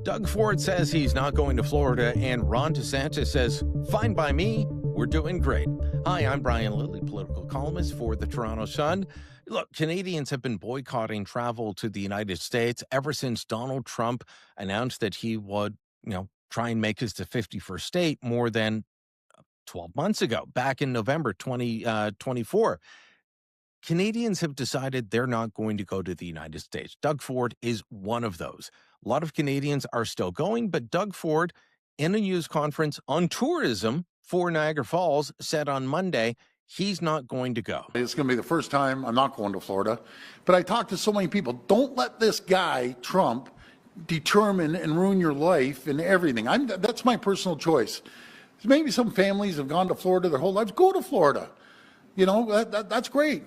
Doug Ford says he's not going to Florida, and Ron DeSantis says, fine by me, we're doing great. Hi, I'm Brian Lilley, political columnist for the Toronto Sun. Look, Canadians have been boycotting travel to the United States ever since Donald Trump announced that he would, try and make us the 51st state more than 12 months ago, back in November 2024. Canadians have decided they're not going to go to the United States. Doug Ford is one of those. A lot of Canadians are still going, but Doug Ford, in a news conference on tourism for Niagara Falls, said on Monday he's not going to go. It's going to be the first time I'm not going to Florida. But I talked to so many people. Don't let this guy, Trump, determine and ruin your life and everything. That's my personal choice. Maybe some families have gone to Florida their whole lives. Go to Florida. That's great.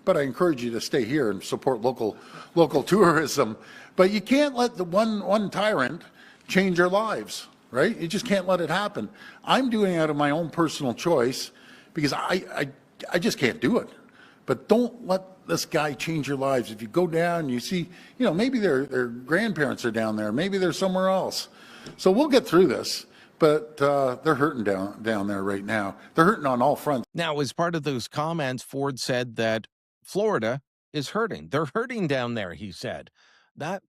But I encourage you to stay here and support local tourism. But you can't let the one tyrant change our lives, right? You just can't let it happen. I'm doing it out of my own personal choice because I just can't do it. But don't let this guy change your lives. If you go down, you see, maybe their grandparents are down there, maybe they're somewhere else. So we'll get through this. But they're hurting down there right now. They're hurting on all fronts. Now, as part of those comments, Ford said that Florida is hurting. They're hurting down there, he said. That,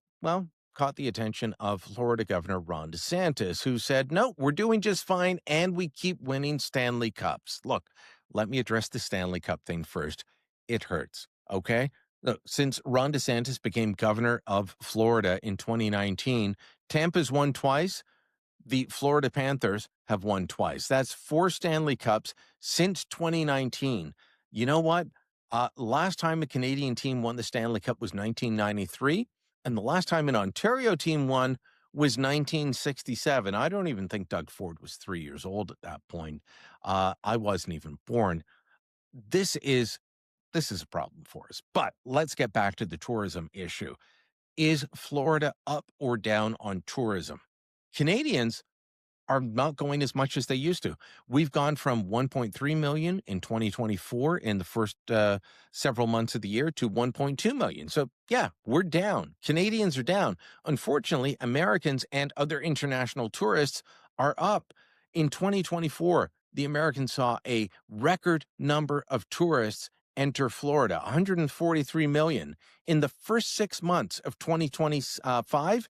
caught the attention of Florida Governor Ron DeSantis, who said, no, we're doing just fine, and we keep winning Stanley Cups. Look, let me address the Stanley Cup thing first. It hurts, okay? Look, since Ron DeSantis became governor of Florida in 2019, Tampa's won twice. The Florida Panthers have won twice. That's 4 Stanley Cups since 2019. You know what? Last time a Canadian team won the Stanley Cup was 1993, and the last time an Ontario team won was 1967. I don't even think Doug Ford was 3 years old at that point. I wasn't even born. This is a problem for us. But let's get back to the tourism issue. Is Florida up or down on tourism? Canadians are not going as much as they used to. We've gone from 1.3 million in 2024 in the first several months of the year to 1.2 million. So yeah, we're down. Canadians are down. Unfortunately, Americans and other international tourists are up. In 2024, the Americans saw a record number of tourists enter Florida, 143 million. In the first 6 months of 2025,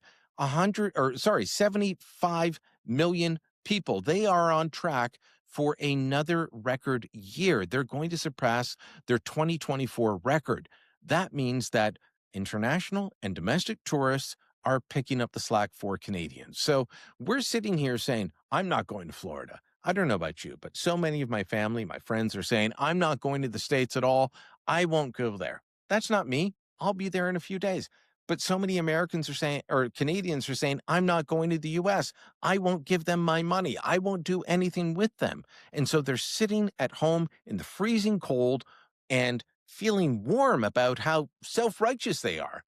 75 million people. They are on track for another record year. They're going to surpass their 2024 record. That means that international and domestic tourists are picking up the slack for Canadians. So we're sitting here saying, I'm not going to Florida. I don't know about you, but so many of my family, my friends are saying, I'm not going to the States at all. I won't go there. That's not me. I'll be there in a few days. But so many Americans are saying, or Canadians are saying, I'm not going to the U.S. I won't give them my money. I won't do anything with them. And so they're sitting at home in the freezing cold and feeling warm about how self-righteous they are.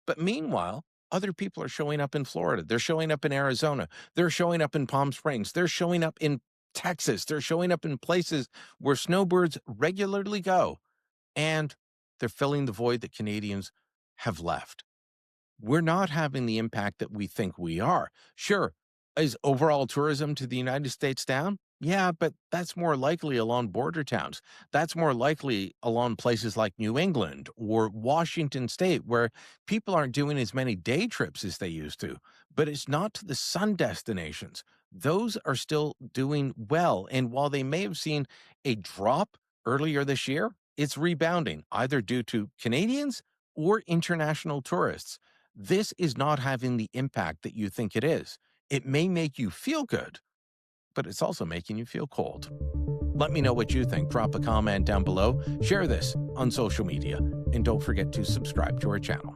But meanwhile, other people are showing up in Florida. They're showing up in Arizona. They're showing up in Palm Springs. They're showing up in Texas. They're showing up in places where snowbirds regularly go. And they're filling the void that Canadians have left. We're not having the impact that we think we are. Sure, is overall tourism to the United States down? Yeah, but that's more likely along border towns. That's more likely along places like New England or Washington State, where people aren't doing as many day trips as they used to. But it's not to the sun destinations. Those are still doing well. And while they may have seen a drop earlier this year, it's rebounding, either due to Canadians or international tourists. This is not having the impact that you think it is. It may make you feel good, but it's also making you feel cold. Let me know what you think. Drop a comment down below. Share this on social media. And don't forget to subscribe to our channel.